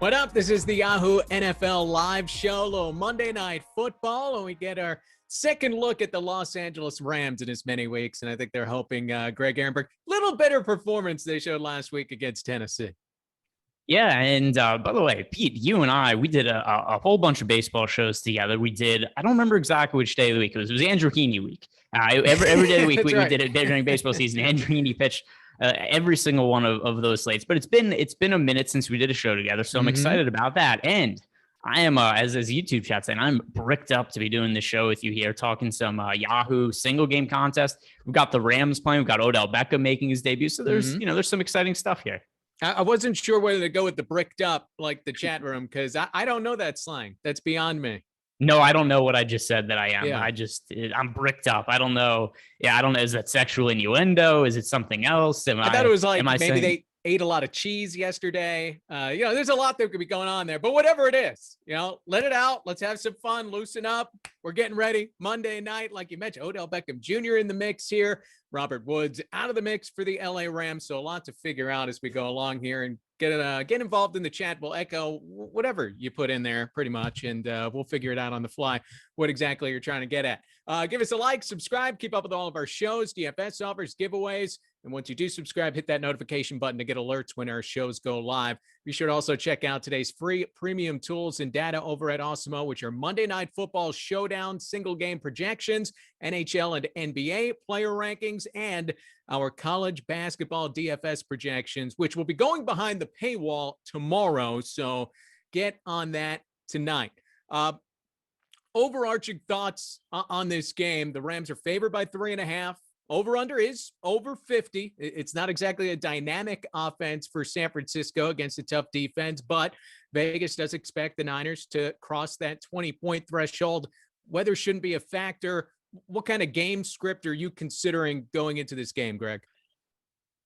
What up? This is the Yahoo NFL live show, little Monday Night Football, and we get our second look at the Los Angeles Rams in as many weeks, and I think they're hoping Greg Ehrenberg, little better performance they showed last week against Tennessee. Yeah, and by the way, Pete, you and I, we did a whole bunch of baseball shows together. We did, I don't remember exactly which day of the week it was. It was Andrew Heaney week. Every day of the week we did it during baseball season. Andrew Heaney pitched every single one of those slates. But it's been a minute since we did a show together, so I'm excited about that. And I am, as YouTube chat saying, I'm bricked up to be doing this show with you here, talking some Yahoo single game contest. We've got the Rams playing. We've got Odell Beckham making his debut. So there's there's some exciting stuff here. I wasn't sure whether to go with the bricked up, like the chat room, because I don't know that slang. That's beyond me. No, I don't know what I just said that I am. Yeah. I'm bricked up. I don't know. Yeah, I don't know. Is that sexual innuendo? Is it something else? I thought it was like maybe they ate a lot of cheese yesterday. There's a lot that could be going on there, but whatever it is, let it out. Let's have some fun, loosen up. We're getting ready. Monday night, like you mentioned, Odell Beckham Jr. in the mix here. Robert Woods out of the mix for the LA Rams. So a lot to figure out as we go along here, and get involved in the chat. We'll echo whatever you put in there pretty much, and we'll figure it out on the fly what exactly you're trying to get at. Give us a like, subscribe, keep up with all of our shows, DFS offers, giveaways. And once you do subscribe, hit that notification button to get alerts when our shows go live. Be sure to also check out today's free premium tools and data over at Awesemo, which are Monday Night Football Showdown, single game projections, NHL and NBA player rankings, and our college basketball DFS projections, which will be going behind the paywall tomorrow. So get on that tonight. Overarching thoughts on this game. The Rams are favored by 3.5. Over-under is over 50. It's not exactly a dynamic offense for San Francisco against a tough defense, but Vegas does expect the Niners to cross that 20-point threshold. Weather shouldn't be a factor. What kind of game script are you considering going into this game, Greg?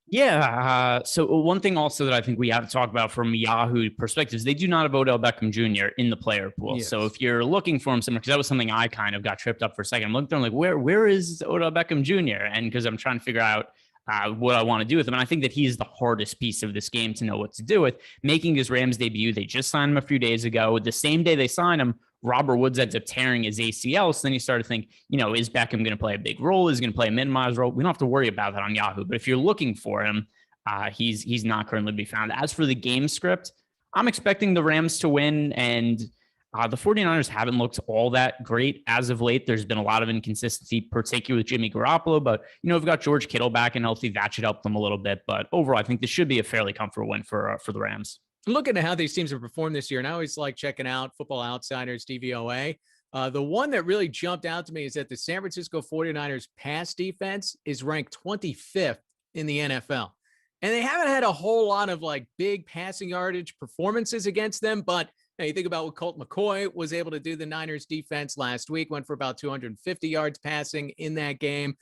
Yeah. So one thing also that I think we have to talk about from Yahoo perspectives, they do not have Odell Beckham Jr. in the player pool. Yes. So if you're looking for him somewhere, because that was something I kind of got tripped up for a second. I'm looking through, I'm like, where is Odell Beckham Jr.? And because I'm trying to figure out what I want to do with him. And I think that he's the hardest piece of this game to know what to do with. Making his Rams debut, they just signed him a few days ago. The same day they signed him, Robert Woods ends up tearing his ACL. So then you start to think, is Beckham going to play a big role? Is he going to play a minimized role? We don't have to worry about that on Yahoo. But if you're looking for him, he's not currently to be found. As for the game script, I'm expecting the Rams to win, and the 49ers haven't looked all that great as of late. There's been a lot of inconsistency, particularly with Jimmy Garoppolo, but we've got George Kittle back and healthy. That should help them a little bit. But overall, I think this should be a fairly comfortable win for the Rams. Looking at how these teams have performed this year, and I always like checking out Football Outsiders, DVOA. The one that really jumped out to me is that the San Francisco 49ers pass defense is ranked 25th in the NFL. And they haven't had a whole lot of like big passing yardage performances against them. But you think about what Colt McCoy was able to do. The Niners defense last week went for about 250 yards passing in that game.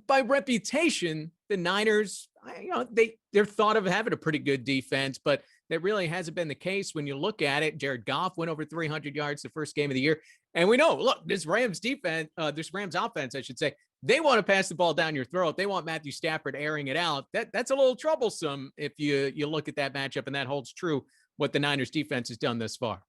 By reputation, the Niners, they're thought of having a pretty good defense, but that really hasn't been the case when you look at it. Jared Goff went over 300 yards the first game of the year. And we know, look, this Rams offense, I should say, they want to pass the ball down your throat. They want Matthew Stafford airing it out. That's a little troublesome if you look at that matchup, and that holds true what the Niners defense has done thus far.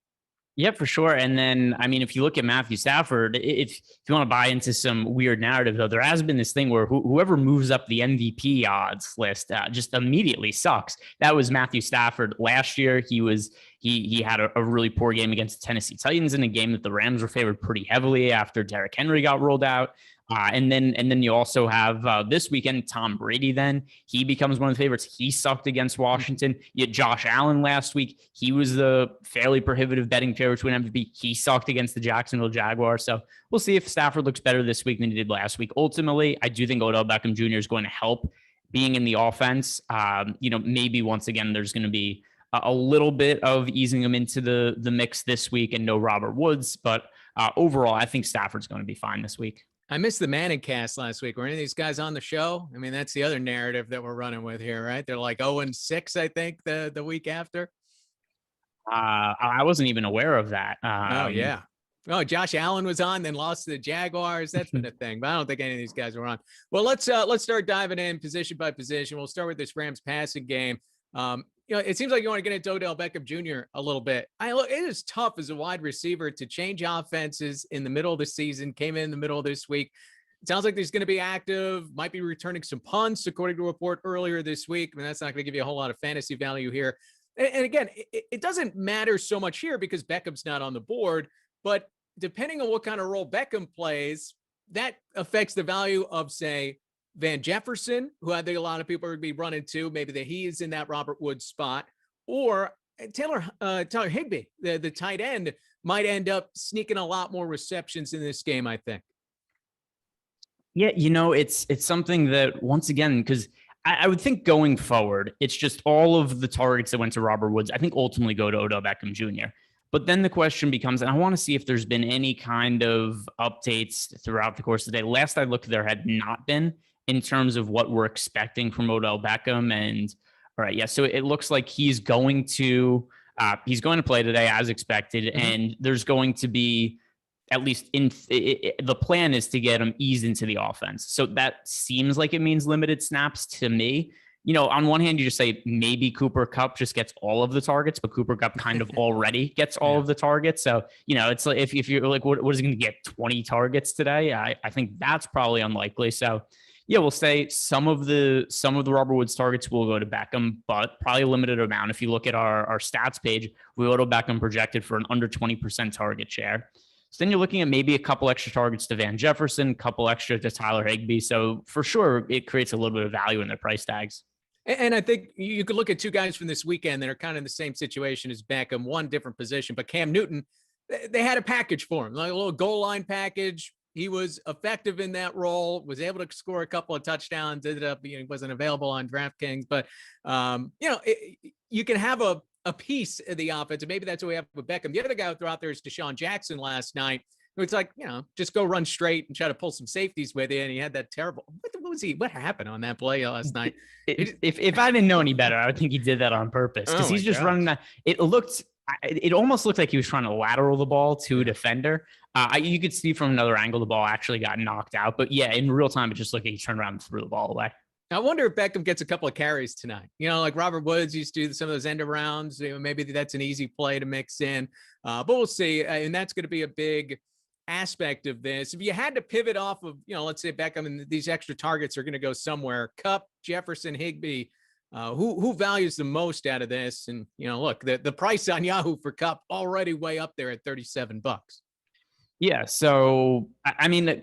Yeah, for sure. And then, if you look at Matthew Stafford, if you want to buy into some weird narrative, though, there has been this thing where whoever moves up the MVP odds list just immediately sucks. That was Matthew Stafford last year. He had a really poor game against the Tennessee Titans in a game that the Rams were favored pretty heavily after Derrick Henry got rolled out. And then you also have this weekend, Tom Brady. Then he becomes one of the favorites. He sucked against Washington. You had Josh Allen last week. He was the fairly prohibitive betting favorite to win MVP. He sucked against the Jacksonville Jaguars. So we'll see if Stafford looks better this week than he did last week. Ultimately, I do think Odell Beckham Jr. is going to help being in the offense. Maybe once again, there's going to be a little bit of easing him into the mix this week and no Robert Woods. But overall, I think Stafford's going to be fine this week. I missed the Manning cast last week. Were any of these guys on the show? That's the other narrative that we're running with here, right? They're like 0-6, I think, the week after. I wasn't even aware of that. Oh, yeah. Oh, Josh Allen was on, then lost to the Jaguars. That's been a thing, but I don't think any of these guys were on. Well, let's start diving in position by position. We'll start with this Rams passing game. it seems like you want to get into Odell Beckham Jr. a little bit. Look, it is tough as a wide receiver to change offenses in the middle of the season. Came in the middle of this week. It sounds like he's going to be active, might be returning some punts, according to a report earlier this week. I mean, that's not going to give you a whole lot of fantasy value here. And again, it doesn't matter so much here because Beckham's not on the board, but depending on what kind of role Beckham plays, that affects the value of, say, Van Jefferson, who I think a lot of people are going to be running to, maybe that he is in that Robert Woods spot, or Tyler Higbee, the tight end, might end up sneaking a lot more receptions in this game, I think. Yeah, it's something that, once again, because I would think going forward, it's just all of the targets that went to Robert Woods, I think ultimately go to Odell Beckham Jr. But then the question becomes, and I want to see if there's been any kind of updates throughout the course of the day. Last I looked, there had not been, in terms of what we're expecting from Odell Beckham. And all right, yeah, so it looks like he's going to play today as expected, and there's going to be, at least the plan is to get him eased into the offense. So that seems like it means limited snaps to me. On one hand, you just say maybe Cooper Kupp just gets all of the targets, but Cooper Kupp kind of already gets all of the targets. So, it's like, if you're like, what is he going to get 20 targets today? I think that's probably unlikely. So yeah, we'll say some of the Robert Woods targets will go to Beckham, but probably a limited amount. If you look at our stats page, we Odell Beckham projected for an under 20% target share. So then you're looking at maybe a couple extra targets to Van Jefferson, a couple extra to Tyler Higbee. So for sure, it creates a little bit of value in their price tags. And I think you could look at two guys from this weekend that are kind of in the same situation as Beckham, one different position, but Cam Newton, they had a package for him, like a little goal line package. He was effective in that role, was able to score a couple of touchdowns, ended up being, wasn't available on DraftKings, but you can have a piece of the offense, and maybe that's what we have with Beckham. The other guy I threw out there is Deshaun Jackson last night. It's like, just go run straight and try to pull some safeties with you. And he had that terrible, what happened on that play last night? If I didn't know any better, I would think he did that on purpose, because he's just running that. It almost looked like he was trying to lateral the ball to a defender. You could see from another angle, the ball actually got knocked out, but yeah, in real time, it just looked like he turned around and threw the ball away. I wonder if Beckham gets a couple of carries tonight. Like Robert Woods used to do some of those end arounds. Maybe that's an easy play to mix in, but we'll see. And that's going to be a big aspect of this. If you had to pivot off of, let's say Beckham and these extra targets are going to go somewhere, Kupp, Jefferson, Higbee, who values the most out of this? And, look, the price on Yahoo for Kupp already way up there at $37. Yeah. So, I mean,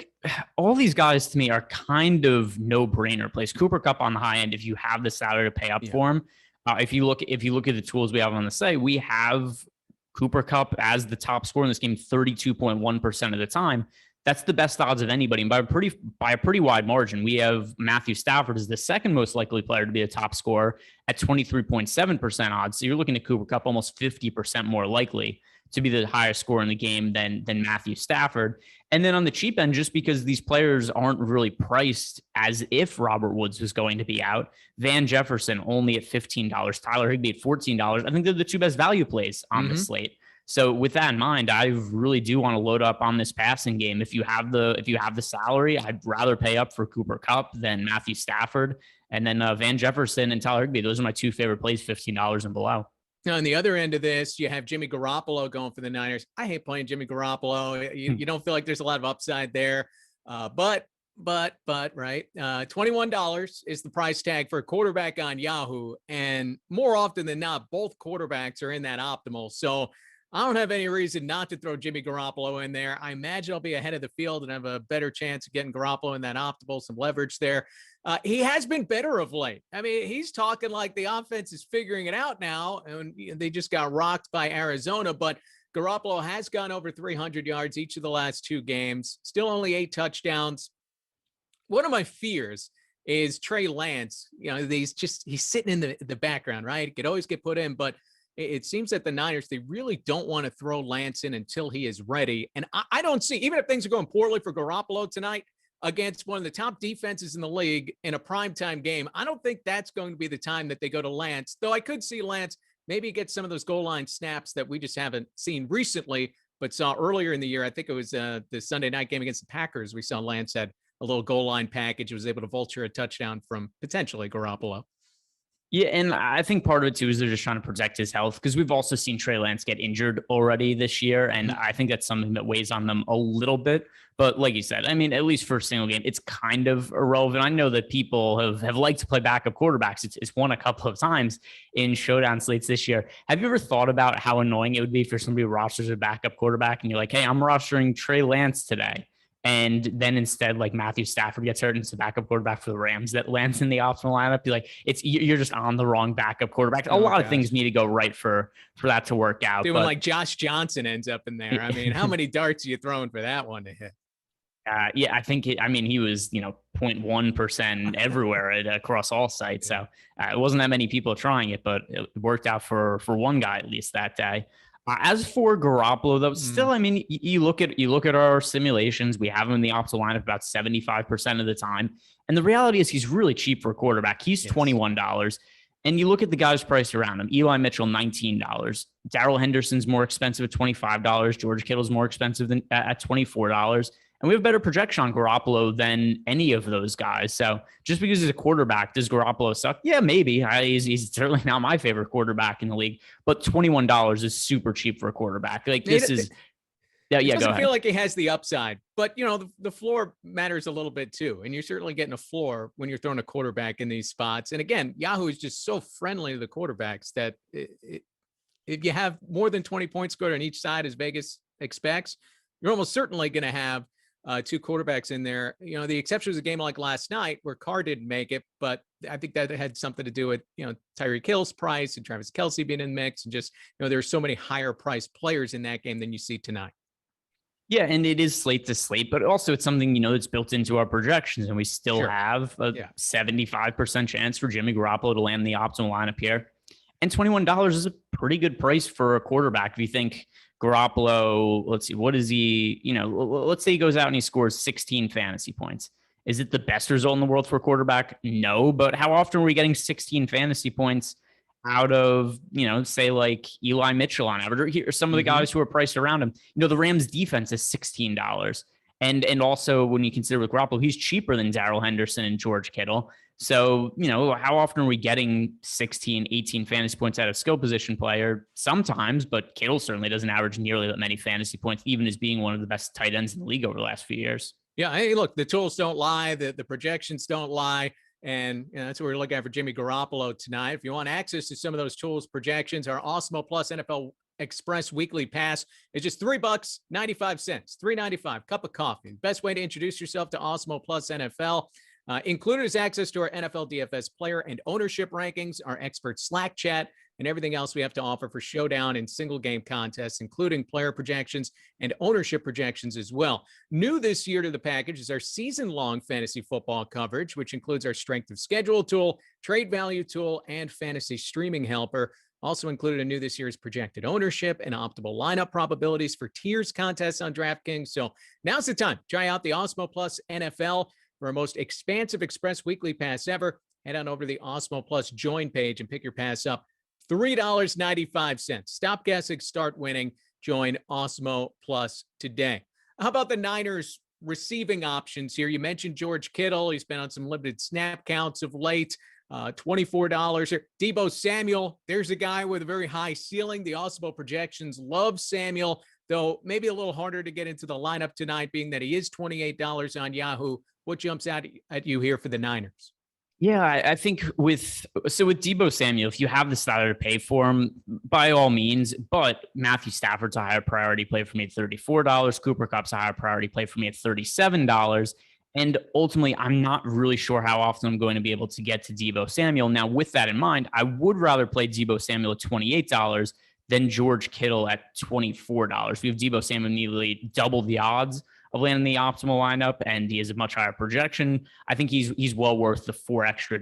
all these guys to me are kind of no-brainer plays. Cooper Kupp on the high end, if you have the salary to pay up for him. If you look at the tools we have on the site, we have Cooper Kupp as the top scorer in this game 32.1% of the time. That's the best odds of anybody, and by a pretty wide margin. We have Matthew Stafford as the second most likely player to be a top scorer at 23.7% odds. So you're looking at Cooper Kupp almost 50% more likely to be the highest scorer in the game than Matthew Stafford. And then on the cheap end, just because these players aren't really priced as if Robert Woods was going to be out, Van Jefferson only at $15, Tyler Higbee at $14. I think they're the two best value plays on the slate. So with that in mind, I really do want to load up on this passing game. If you have the salary, I'd rather pay up for Cooper Kupp than Matthew Stafford. And then Van Jefferson and Tyler Higbee, those are my two favorite plays, $15 and below. Now, on the other end of this, you have Jimmy Garoppolo going for the Niners. I hate playing Jimmy Garoppolo. You don't feel like there's a lot of upside there. But right. $21 is the price tag for a quarterback on Yahoo. And more often than not, both quarterbacks are in that optimal. So I don't have any reason not to throw Jimmy Garoppolo in there. I imagine I'll be ahead of the field and have a better chance of getting Garoppolo in that optimal, some leverage there. He has been better of late. I mean, he's talking like the offense is figuring it out now, and they just got rocked by Arizona, but Garoppolo has gone over 300 yards each of the last two games, still only 8 touchdowns. One of my fears is Trey Lance. He's sitting in the background, right? He could always get put in, but it seems that the Niners, they really don't want to throw Lance in until he is ready. And I don't see, even if things are going poorly for Garoppolo tonight against one of the top defenses in the league in a primetime game, I don't think that's going to be the time that they go to Lance, though I could see Lance maybe get some of those goal line snaps that we just haven't seen recently, but saw earlier in the year. I think it was the Sunday night game against the Packers. We saw Lance had a little goal line package, was able to vulture a touchdown from potentially Garoppolo. Yeah, and I think part of it too is they're just trying to protect his health, because we've also seen Trey Lance get injured already this year, and I think that's something that weighs on them a little bit. But like you said, I mean, at least for a single game, it's kind of irrelevant. I know that people have liked to play backup quarterbacks. It's won a couple of times in showdown slates this year. Have you ever thought about how annoying it would be for somebody who rosters a backup quarterback and you're like, hey, I'm rostering Trey Lance today, and then instead, like, Matthew Stafford gets hurt and it's the backup quarterback for the Rams that lands in the optimal lineup? Be like, you're just on the wrong backup quarterback. A lot of things need to go right for that to work out. Dude, when like Josh Johnson ends up in there, I mean, how many darts are you throwing for that one to hit? Yeah, I think he was 0.1% everywhere across all sites. So it wasn't that many people trying it, but it worked out for one guy at least that day. As for Garoppolo, though, still, I mean, you look at our simulations. We have him in the optimal lineup about 75% of the time, and the reality is he's really cheap for a quarterback. He's $21, and you look at the guys priced around him. Eli Mitchell, $19. Darrell Henderson's more expensive at $25. George Kittle's more expensive than at $24. And we have better projection on Garoppolo than any of those guys. So just because he's a quarterback, does Garoppolo suck? Yeah, maybe. He's certainly not my favorite quarterback in the league, but $21 is super cheap for a quarterback. Like, this is, it doesn't feel like he has the upside, but the floor matters a little bit too. And you're certainly getting a floor when you're throwing a quarterback in these spots. And again, Yahoo is just so friendly to the quarterbacks that if you have more than 20 points scored on each side, as Vegas expects, you're almost certainly going to have two quarterbacks in there. The exception was a game like last night where Carr didn't make it, but I think that had something to do with, Tyreek Hill's price and Travis Kelce being in the mix. And just, there are so many higher priced players in that game than you see tonight. Yeah, and it is slate to slate, but also it's something, that's built into our projections, and we still have a 75% chance for Jimmy Garoppolo to land the optimal lineup here. And $21 is a pretty good price for a quarterback. If you think Garoppolo, let's see, what is he, let's say he goes out and he scores 16 fantasy points. Is it the best result in the world for a quarterback? No, but how often are we getting 16 fantasy points out of, say like Eli Mitchell on average, or here, some of the guys who are priced around him? The Rams defense is $16. And also when you consider with Garoppolo, he's cheaper than Darrell Henderson and George Kittle. So, how often are we getting 16, 18 fantasy points out of skill position player? Sometimes, but Kittle certainly doesn't average nearly that many fantasy points, even as being one of the best tight ends in the league over the last few years. Yeah. Hey, look, the tools don't lie. The projections don't lie. And that's what we're looking at for Jimmy Garoppolo tonight. If you want access to some of those tools, projections, our Awesemo Plus NFL Express weekly pass is just $3.95, $3.95, cup of coffee. Best way to introduce yourself to Awesemo Plus NFL. Included is access to our NFL DFS player and ownership rankings, our expert Slack chat, and everything else we have to offer for showdown and single game contests, including player projections and ownership projections as well. New this year to the package is our season-long fantasy football coverage, which includes our strength of schedule tool, trade value tool, and fantasy streaming helper. Also included new this year's projected ownership and optimal lineup probabilities for tiers contests on DraftKings. So now's the time. Try out the Awesemo Plus NFL for our most expansive Express weekly pass ever. Head on over to the Awesemo Plus join page and pick your pass up. $3.95. Stop guessing, start winning. Join Awesemo Plus today. How about the Niners receiving options here? You mentioned George Kittle. He's been on some limited snap counts of late. $24 here. Deebo Samuel, there's a guy with a very high ceiling. The Awesemo projections love Samuel, though maybe a little harder to get into the lineup tonight, being that he is $28 on Yahoo. What jumps out at you here for the Niners? Yeah, I think with Deebo Samuel, if you have the salary to pay for him, by all means, but Matthew Stafford's a higher priority play for me at $34. Cooper Kupp's a higher priority play for me at $37. And ultimately, I'm not really sure how often I'm going to be able to get to Deebo Samuel. Now, with that in mind, I would rather play Deebo Samuel at $28 than George Kittle at $24. We have Deebo Samuel nearly double the odds of landing the optimal lineup, and he has a much higher projection. I think he's well worth the $4 extra.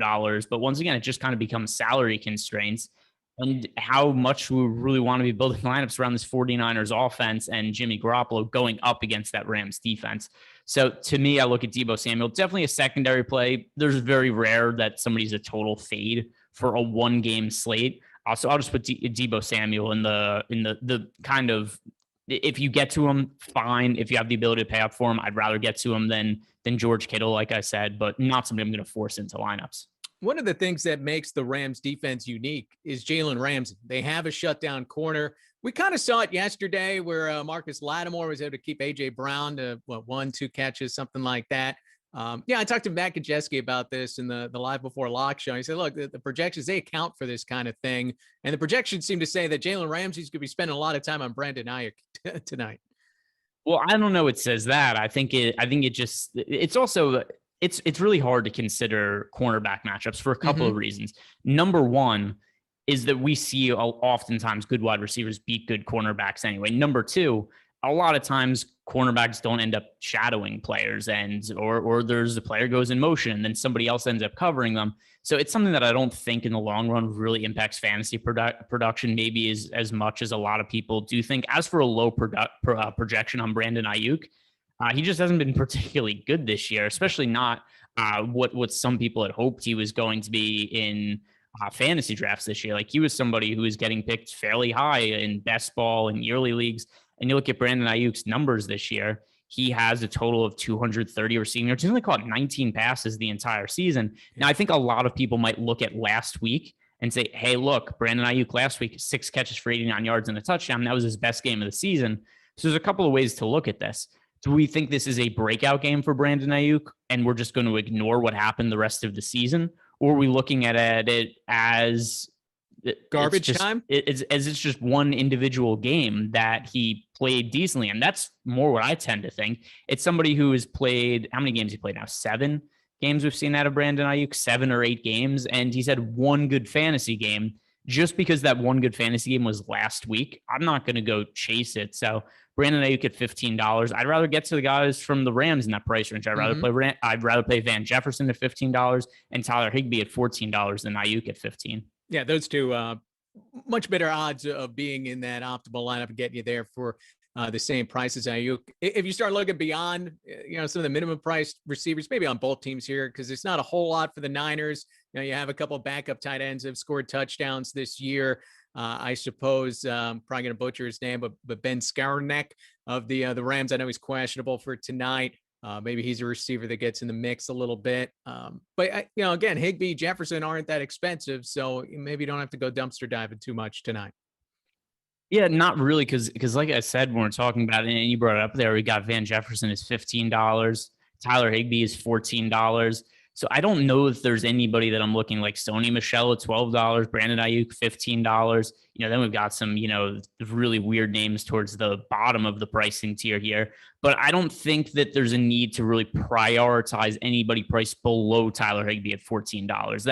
But once again, it just kind of becomes salary constraints and how much we really want to be building lineups around this 49ers offense and Jimmy Garoppolo going up against that Rams defense. So to me, I look at Deebo Samuel, definitely a secondary play. There's very rare that somebody's a total fade for a one-game slate. So I'll just put Deebo Samuel in the kind of, if you get to him, fine. If you have the ability to pay up for him, I'd rather get to him than George Kittle, like I said, but not somebody I'm going to force into lineups. One of the things that makes the Rams defense unique is Jalen Ramsey. They have a shutdown corner. We kind of saw it yesterday where Marcus Lattimore was able to keep A.J. Brown to, 1-2 catches, something like that. I talked to Matt Kajeski about this in the Live Before Lock show. He said, look, the projections, they account for this kind of thing. And the projections seem to say that Jalen Ramsey's going to be spending a lot of time on Brandon Aiyuk tonight. Well, I don't know. It says that. It's really hard to consider cornerback matchups for a couple of reasons. Number one is that we see oftentimes good wide receivers beat good cornerbacks anyway. Number two, a lot of times cornerbacks don't end up shadowing players, or there's a player goes in motion and then somebody else ends up covering them. So it's something that I don't think in the long run really impacts fantasy production maybe as much as a lot of people do think. As for a low projection on Brandon Aiyuk, he just hasn't been particularly good this year, especially not what some people had hoped he was going to be in fantasy drafts this year. Like, he was somebody who was getting picked fairly high in best ball and yearly leagues. And you look at Brandon Ayuk's numbers this year, he has a total of 230 receiving yards. He's only caught 19 passes the entire season. Now, I think a lot of people might look at last week and say, hey, look, Brandon Aiyuk last week, 6 catches for 89 yards and a touchdown. That was his best game of the season. So there's a couple of ways to look at this. Do we think this is a breakout game for Brandon Aiyuk and we're just going to ignore what happened the rest of the season? Or are we looking at it as garbage time? It's just one individual game that he played decently. And that's more what I tend to think. It's somebody who has played, how many games he played now? 7 games we've seen out of Brandon Aiyuk, 7 or 8 games. And he's had one good fantasy game. Just because that one good fantasy game was last week, I'm not going to go chase it. So Brandon Aiyuk at $15. I'd rather get to the guys from the Rams in that price range. I'd rather play Van Jefferson at $15 and Tyler Higbee at $14 than Aiyuk at $15. Yeah, those two much better odds of being in that optimal lineup and getting you there for the same price as Aiyuk. If you start looking beyond, some of the minimum priced receivers, maybe on both teams here, because it's not a whole lot for the Niners. You have a couple of backup tight ends that have scored touchdowns this year. I suppose probably going to butcher his name, but Ben Skowronek of the Rams. I know he's questionable for tonight. Maybe he's a receiver that gets in the mix a little bit. But again, Higbee, Jefferson aren't that expensive, so maybe you don't have to go dumpster diving too much tonight. Yeah, not really, because like I said, when we're talking about it, and you brought it up there, we got Van Jefferson is $15. Tyler Higbee is $14. So I don't know if there's anybody that I'm looking like Sony Michel at $12, Brandon Aiyuk $15. Then we've got some, really weird names towards the bottom of the pricing tier here. But I don't think that there's a need to really prioritize anybody priced below Tyler Higbee at $14.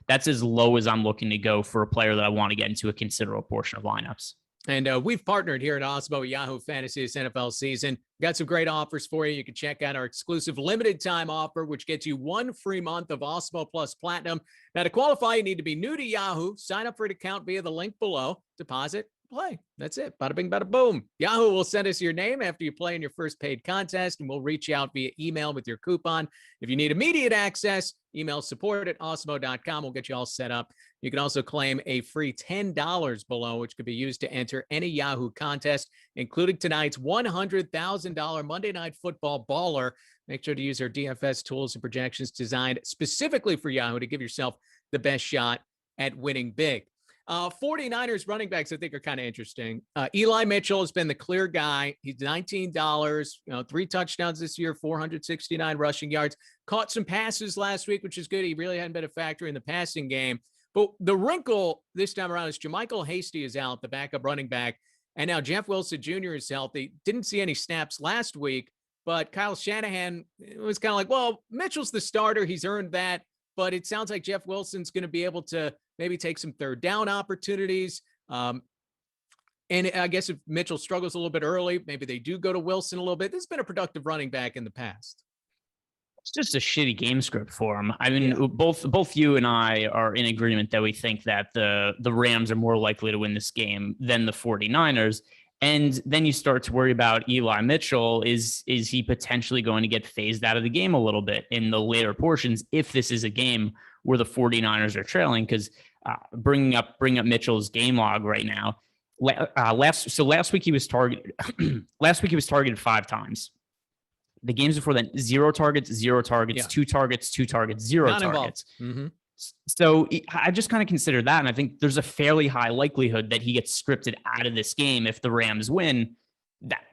That's as low as I'm looking to go for a player that I want to get into a considerable portion of lineups. And we've partnered here at Awesemo with Yahoo Fantasy this NFL season. Got some great offers for you. You can check out our exclusive limited time offer, which gets you 1 free month of Awesemo Plus Platinum. Now, to qualify, you need to be new to Yahoo. Sign up for an account via the link below. Deposit, play. That's it. Bada bing, bada boom. Yahoo will send us your name after you play in your first paid contest, and we'll reach out via email with your coupon. If you need immediate access, email support@awesemo.com. We'll get you all set up. You can also claim a free $10 below, which could be used to enter any Yahoo contest, including tonight's $100,000 Monday Night Football baller. Make sure to use our DFS tools and projections designed specifically for Yahoo to give yourself the best shot at winning big. 49ers running backs, I think, are kind of interesting. Eli Mitchell has been the clear guy. He's $19, 3 touchdowns this year, 469 rushing yards. Caught some passes last week, which is good. He really hadn't been a factor in the passing game. But the wrinkle this time around is JaMychal Hasty is out, the backup running back. And now Jeff Wilson Jr. is healthy. Didn't see any snaps last week, but Kyle Shanahan was kind of like, well, Mitchell's the starter. He's earned that. But it sounds like Jeff Wilson's going to be able to maybe take some third down opportunities. And I guess if Mitchell struggles a little bit early, maybe they do go to Wilson a little bit. This has been a productive running back in the past. It's just a shitty game script for him. I mean, both you and I are in agreement that we think that the Rams are more likely to win this game than the 49ers. And then you start to worry about Eli Mitchell. Is he potentially going to get phased out of the game a little bit in the later portions if this is a game where the 49ers are trailing? Because bringing up Mitchell's game log right now. Last week he was targeted. Last week he was targeted 5 times. The games before that, 0 targets, 2 targets, 2 targets, 0 Not targets. Mm-hmm. So I just kind of consider that. And I think there's a fairly high likelihood that he gets scripted out of this game if the Rams win.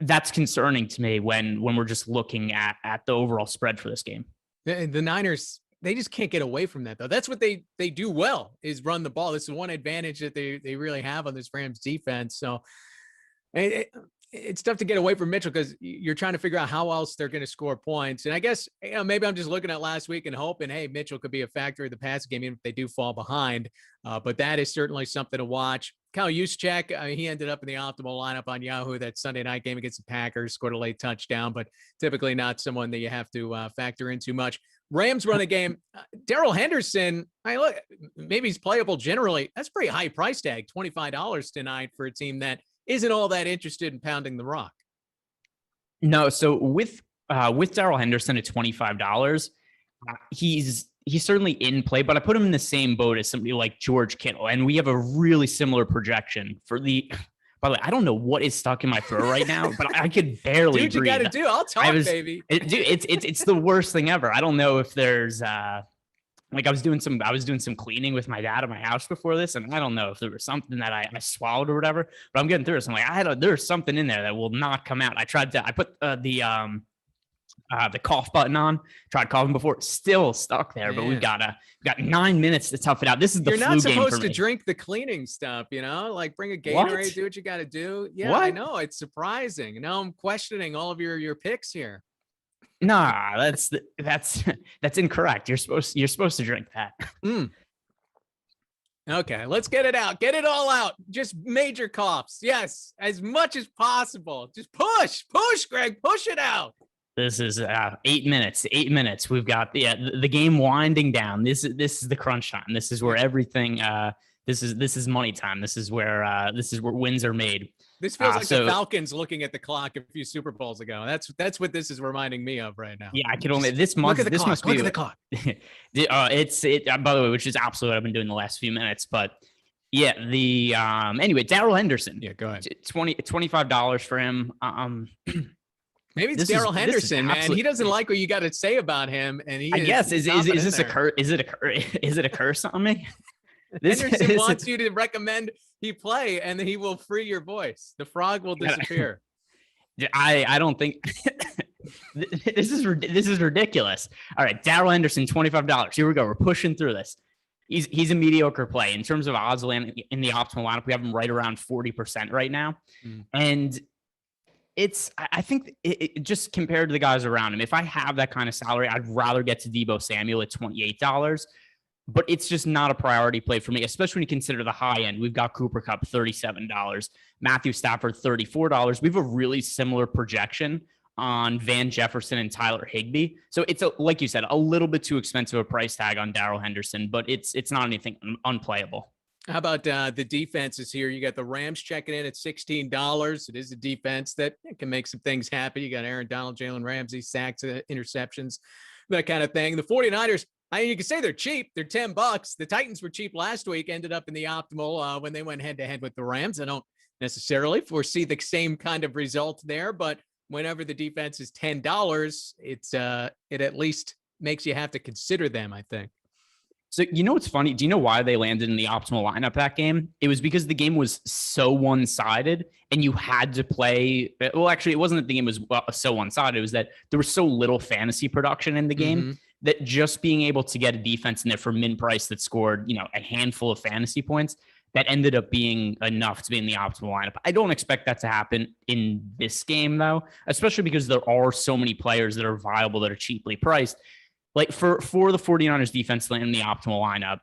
That's concerning to me when we're just looking at the overall spread for this game. The Niners, they just can't get away from that, though. That's what they do well, is run the ball. This is one advantage that they really have on this Rams defense. So it's tough to get away from Mitchell because you're trying to figure out how else they're going to score points. And I guess, maybe I'm just looking at last week and hoping, hey, Mitchell could be a factor in the passing game, even if they do fall behind. But that is certainly something to watch. Kyle Juszczyk, he ended up in the optimal lineup on Yahoo that Sunday night game against the Packers, scored a late touchdown, but typically not someone that you have to factor in too much. Rams run the game. Darrell Henderson, look, maybe he's playable generally. That's a pretty high price tag, $25 tonight for a team that isn't all that interested in pounding the rock. No, so with Darrell Henderson at $25, he's certainly in play, but I put him in the same boat as somebody like George Kittle, and we have a really similar projection for the. By the way, I don't know what is stuck in my throat right now, but I could barely breathe. You got to do. I'll talk, baby. It's the worst thing ever. I don't know if there's I was doing some cleaning with my dad at my house before this, and I don't know if there was something that I swallowed or whatever, but I'm getting through this. I'm like, there's something in there that will not come out. I put the cough button on, tried coughing before, still stuck there, but we've got 9 minutes to tough it out. This is the You're flu not game supposed for to me. drink the cleaning stuff, like bring a Gatorade, do what you got to do. Yeah, what? I know, it's surprising. Now I'm questioning all of your picks here. Nah, that's incorrect. You're supposed to drink that. Okay, let's get it out. Get it all out. Just major coughs. Yes, as much as possible. Just push, Greg, push it out. This is 8 minutes. 8 minutes. We've got the game winding down. This is the crunch time. This is where everything. This is money time. This is where wins are made. This feels like the Falcons looking at the clock a few Super Bowls ago. That's what this is reminding me of right now. Yeah, I can only this month. This must be look at the clock. It's by the way, which is absolutely what I've been doing the last few minutes. But yeah, anyway, Darrell Henderson. Yeah, go ahead. $25 for him. Maybe it's Darrell Henderson, man. He doesn't like what you got to say about him, and I guess is this a curse? Is it a curse on me? Henderson wants you to recommend he play, and he will free your voice. The frog will disappear. I don't think this is ridiculous. All right, Darrell Henderson, $25. Here we go. We're pushing through this. He's a mediocre play in terms of odds land in the optimal lineup. We have him right around 40% right now, and I think it just compared to the guys around him. If I have that kind of salary, I'd rather get to Deebo Samuel at $28. But it's just not a priority play for me, especially when you consider the high end. We've got Cooper Kupp, $37, Matthew Stafford, $34. We have a really similar projection on Van Jefferson and Tyler Higbee. So it's, like you said, a little bit too expensive a price tag on Darrell Henderson, but it's not anything unplayable. How about the defenses here? You got the Rams checking in at $16. It is a defense that can make some things happen. You got Aaron Donald, Jalen Ramsey, sacks, interceptions, that kind of thing. The 49ers, you can say they're cheap. They're $10. The Titans were cheap last week, ended up in the optimal when they went head-to-head with the Rams. I don't necessarily foresee the same kind of result there, but whenever the defense is $10, it at least makes you have to consider them, I think. So, what's funny? Do you know why they landed in the optimal lineup that game? It was because the game was so one-sided and you had to play. Well, actually, it wasn't that the game was so one-sided. It was that there was so little fantasy production in the game that just being able to get a defense in there for min price that scored, a handful of fantasy points, that ended up being enough to be in the optimal lineup. I don't expect that to happen in this game, though, especially because there are so many players that are viable that are cheaply priced. Like for the 49ers defense to land in the optimal lineup,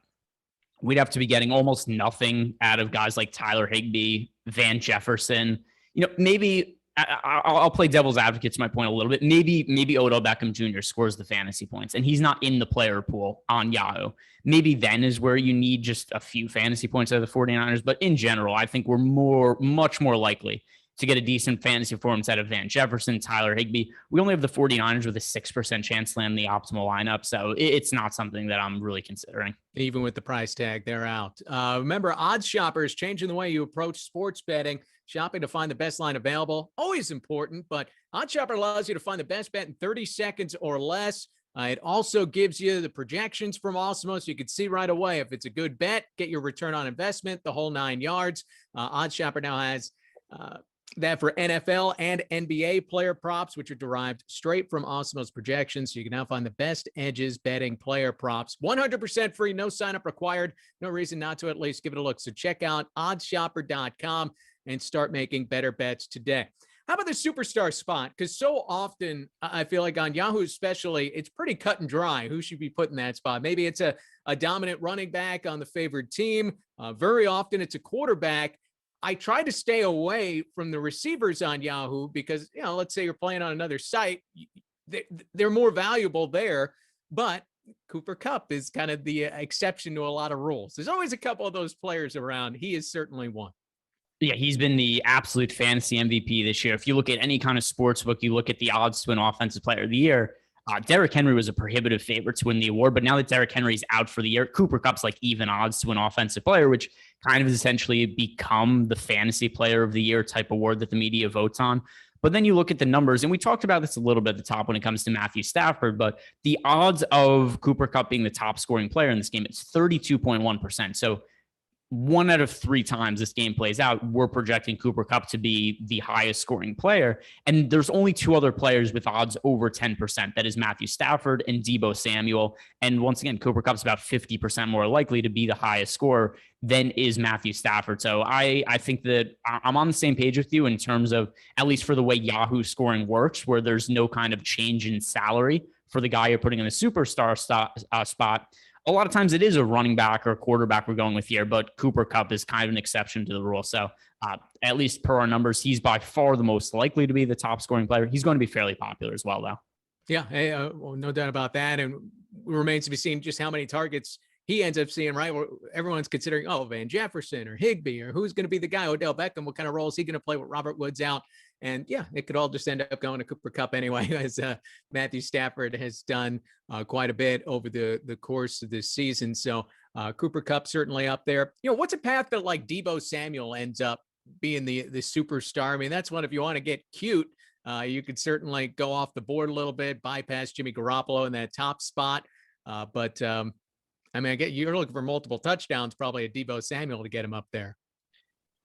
we'd have to be getting almost nothing out of guys like Tyler Higbee, Van Jefferson. Maybe I'll play devil's advocate to my point a little bit. Maybe Odell Beckham Jr. scores the fantasy points and he's not in the player pool on Yahoo. Maybe then is where you need just a few fantasy points out of the 49ers. But in general, I think we're much more likely to get a decent fantasy performance out of Van Jefferson, Tyler Higbee. We only have the 49ers with a 6% chance to land in the optimal lineup. So it's not something that I'm really considering. Even with the price tag, they're out. Remember, Odds Shopper is changing the way you approach sports betting. Shopping to find the best line available, always important, but Odds Shopper allows you to find the best bet in 30 seconds or less. It also gives you the projections from Awesemo, so you can see right away if it's a good bet, get your return on investment, the whole 9 yards. OddsShopper now has that for NFL and NBA player props, which are derived straight from Awesemo's projections. So you can now find the best edges betting player props. 100% free, no sign-up required. No reason not to at least give it a look. So check out oddshopper.com and start making better bets today. How about the superstar spot? Because so often, I feel like on Yahoo especially, it's pretty cut and dry who should be put in that spot. Maybe it's a dominant running back on the favored team. Very often it's a quarterback. I try to stay away from the receivers on Yahoo because, let's say you're playing on another site, they're more valuable there. But Cooper Kupp is kind of the exception to a lot of rules. There's always a couple of those players around. He is certainly one. Yeah, he's been the absolute fantasy MVP this year. If you look at any kind of sports book, you look at the odds to win Offensive Player of the Year. Derrick Henry was a prohibitive favorite to win the award, but now that Derrick Henry's out for the year, Cooper Kupp's like even odds to win Offensive Player, which kind of has essentially become the Fantasy Player of the Year type award that the media votes on. But then you look at the numbers, and we talked about this a little bit at the top when it comes to Matthew Stafford, but the odds of Cooper Kupp being the top scoring player in this game, it's 32.1%. So 1 out of 3 times this game plays out, we're projecting Cooper Kupp to be the highest scoring player. And there's only 2 other players with odds over 10%. That is Matthew Stafford and Deebo Samuel. And once again, Cooper Kupp's about 50% more likely to be the highest scorer than is Matthew Stafford. So I think that I'm on the same page with you in terms of, at least for the way Yahoo scoring works, where there's no kind of change in salary for the guy you're putting in the superstar spot. A lot of times it is a running back or a quarterback we're going with here, but Cooper Kupp is kind of an exception to the rule. So at least per our numbers, he's by far the most likely to be the top scoring player. He's going to be fairly popular as well, though. Yeah, well, no doubt about that. And it remains to be seen just how many targets he ends up seeing, right? Everyone's considering, Van Jefferson or Higbee, or who's going to be the guy, Odell Beckham. What kind of role is he going to play with Robert Woods out? And yeah, it could all just end up going to Cooper Kupp anyway, as Matthew Stafford has done quite a bit over the course of this season. So Cooper Kupp certainly up there. What's a path that like Deebo Samuel ends up being the superstar? I mean, that's one, if you want to get cute, you could certainly go off the board a little bit, bypass Jimmy Garoppolo in that top spot. But I mean, you're looking for multiple touchdowns, probably a Deebo Samuel to get him up there.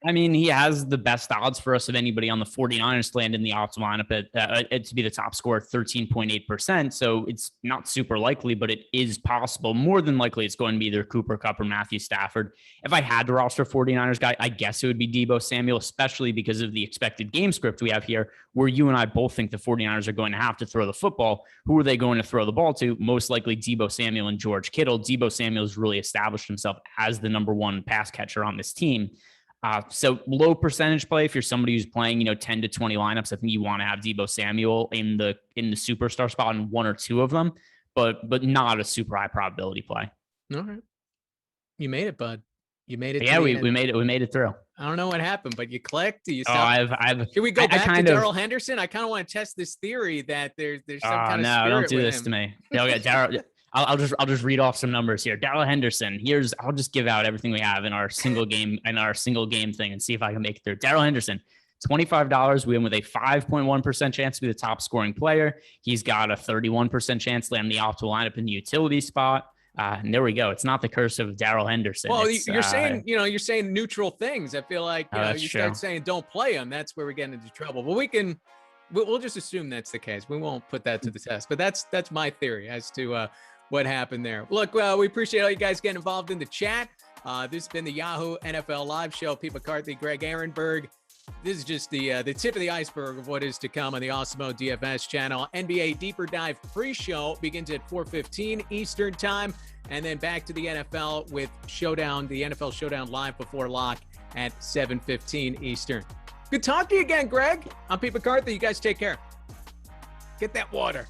I mean, he has the best odds for us of anybody on the 49ers to land in the optimal lineup to be the top scorer, 13.8%. So it's not super likely, but it is possible. More than likely, it's going to be either Cooper Kupp or Matthew Stafford. If I had to roster a 49ers guy, I guess it would be Deebo Samuel, especially because of the expected game script we have here, where you and I both think the 49ers are going to have to throw the football. Who are they going to throw the ball to? Most likely Deebo Samuel and George Kittle. Deebo Samuel has really established himself as the number 1 pass catcher on this team. So low percentage play, if you're somebody who's playing, 10 to 20 lineups, I think you want to have Deebo Samuel in the superstar spot in 1 or 2 of them, but not a super high probability play. All right. You made it, bud. You made it. Yeah, we made it. We made it through. I don't know what happened, but you clicked. You Should we go back to Darrell Henderson? I kind of want to test this theory that there's some kind of spirit. No, don't do this him. to me. No, yeah, Darrell. I'll just read off some numbers here. Darrell Henderson. I'll just give out everything we have in our single game thing and see if I can make it through. Darrell Henderson, $25. We win with a 5.1% chance to be the top scoring player. He's got a 31% chance to land the optimal lineup in the utility spot. And there we go. It's not the curse of Darrell Henderson. Well, you're saying, you're saying neutral things. I feel like you start saying don't play him. That's where we get into trouble. But we'll just assume that's the case. We won't put that to the test. But that's my theory as to what happened there. Look, we appreciate all you guys getting involved in the chat. This has been the Yahoo NFL Live Show. Pete McCarthy, Greg Ehrenberg. This is just the tip of the iceberg of what is to come on the Awesemo DFS channel. NBA Deeper Dive pre-show begins at 4:15 Eastern Time, and then back to the NFL with Showdown, the NFL Showdown live before lock at 7:15 Eastern. Good talking to you again, Greg. I'm Pete McCarthy. You guys take care. Get that water.